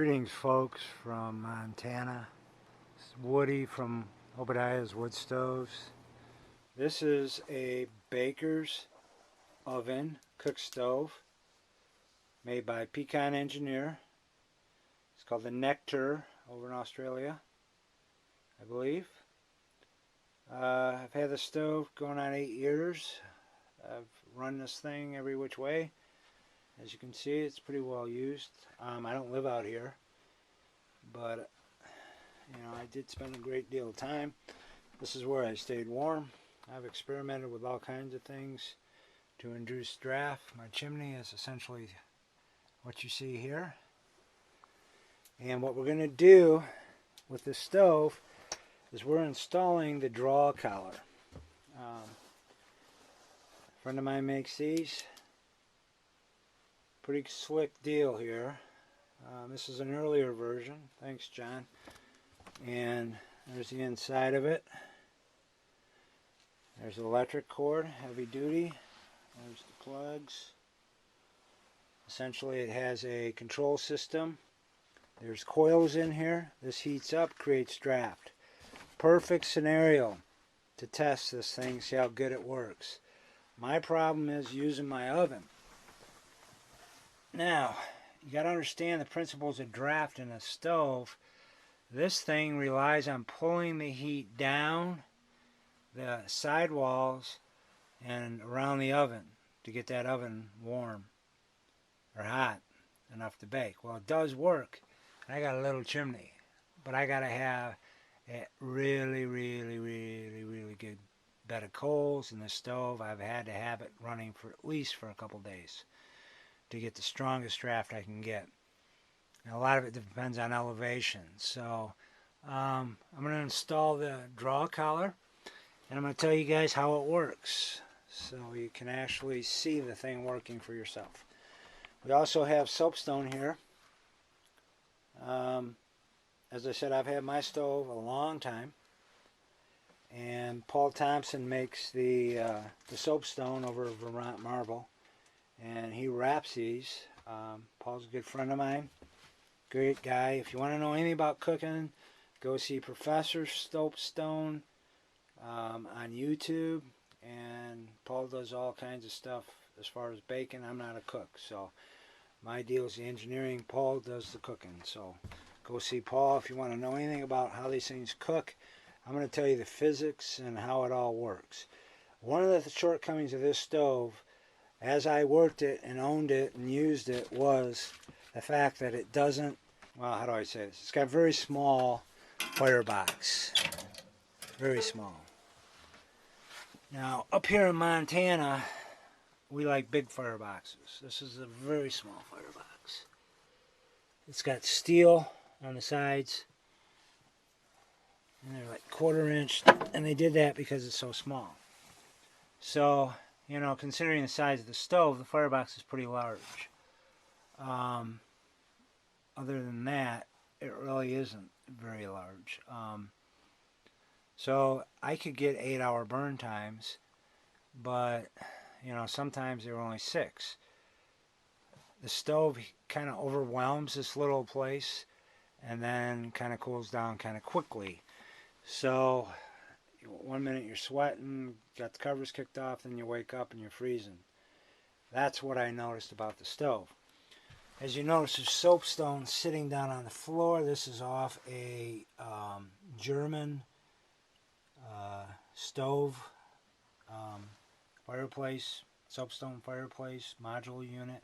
Greetings folks from Montana. It's Woody from Obadiah's Woodstoves. This is a baker's oven, cook stove, made by Pecan Engineer. It's called the Nectar over in Australia, I believe. I've had the stove going on 8 years. I've run this thing every which way. As you can see, it's pretty well used. I don't live out here, but I did spend a great deal of time. This is where I stayed warm. I've experimented with all kinds of things to induce draft. My chimney is essentially what you see here. And what we're going to do with this stove is we're installing the draw collar. A friend of mine makes these. Pretty slick deal here. This is an earlier version. Thanks, John. And there's the inside of it. There's the electric cord, heavy duty. There's the plugs. Essentially it has a control system. There's coils in here. This heats up, creates draft. Perfect scenario to test this thing, see how good it works. My problem is using my oven. Now, you got to understand the principles of draft in a stove. This thing relies on pulling the heat down the sidewalls and around the oven to get that oven warm or hot enough to bake. Well, it does work. I got a little chimney, but I got to have a really good bed of coals in the stove. I've had to have it running for at least for a couple days to get the strongest draft I can get. And a lot of it depends on elevation. So I'm going to install the draw collar, and I'm going to tell you guys how it works so you can actually see the thing working for yourself. We also have soapstone here. As I said, I've had my stove a long time, and Paul Thompson makes the soapstone over at Vermont Marble. And he wraps these. Paul's a good friend of mine. Great guy. If you want to know anything about cooking, go see Professor Soapstone on YouTube. And Paul does all kinds of stuff as far as baking. I'm not a cook, so my deal is the engineering. Paul does the cooking. So go see Paul if you want to know anything about how these things cook. I'm going to tell you the physics and how it all works. One of the shortcomings of this stove, as I worked it and owned it and used it, was the fact that it doesn't, well, how do I say this? It's got a very small firebox. Very small. Now, up here in Montana, we like big fireboxes. This is a very small firebox. It's got steel on the sides, and they're like 1/4 inch, and they did that because it's so small. So, considering the size of the stove, the firebox is pretty large. Other than that, it really isn't very large. So I could get 8-hour burn times, but sometimes they were only 6. The stove kind of overwhelms this little place and then kind of cools down kind of quickly. So one minute you're sweating, got the covers kicked off, then you wake up and you're freezing. That's what I noticed about the stove. As you notice, there's soapstone sitting down on the floor. This is off a German stove, fireplace, soapstone fireplace, modular unit.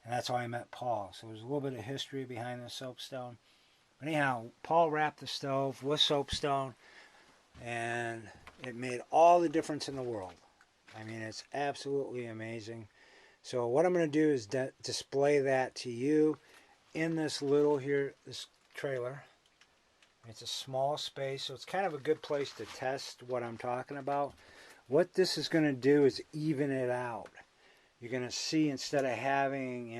And that's how I met Paul. So there's a little bit of history behind the soapstone. But anyhow, Paul wrapped the stove with soapstone, and it made all the difference in the world. I mean, it's absolutely amazing. So what I'm going to do is display that to you in this little this trailer. It's a small space, so it's kind of a good place to test what I'm talking about. What this is going to do is even it out. You're going to see, instead of having,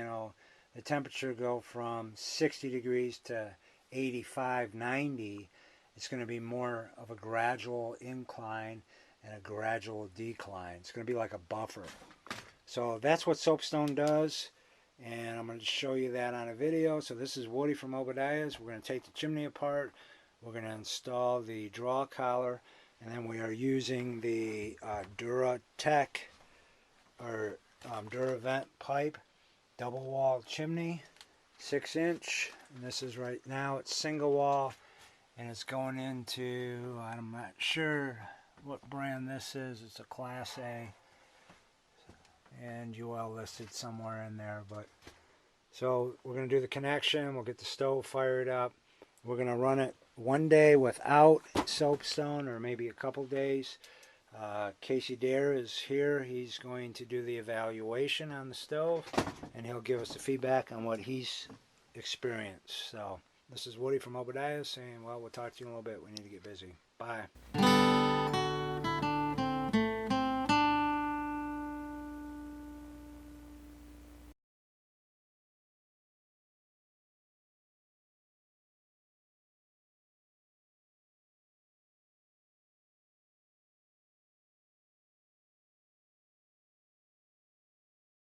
the temperature go from 60 degrees to 85, 90, it's going to be more of a gradual incline and a gradual decline. It's going to be like a buffer. So that's what soapstone does. and I'm going to show you that on a video. So this is Woody from Obadiah's. We're going to take the chimney apart. We're going to install the draw collar, and then we are using the Duratec or Duravent pipe, double wall chimney, 6-inch, and this is right now it's single wall, and it's going into, I'm not sure what brand this is. It's a Class A, and UL listed somewhere in there. But so we're going to do the connection. We'll get the stove fired up. We're going to run it one day without soapstone, or maybe a couple days. Casey Dare is here. He's going to do the evaluation on the stove, and he'll give us the feedback on what he's experienced. So this is Woody from Obadiah saying, well, we'll talk to you in a little bit. We need to get busy. Bye.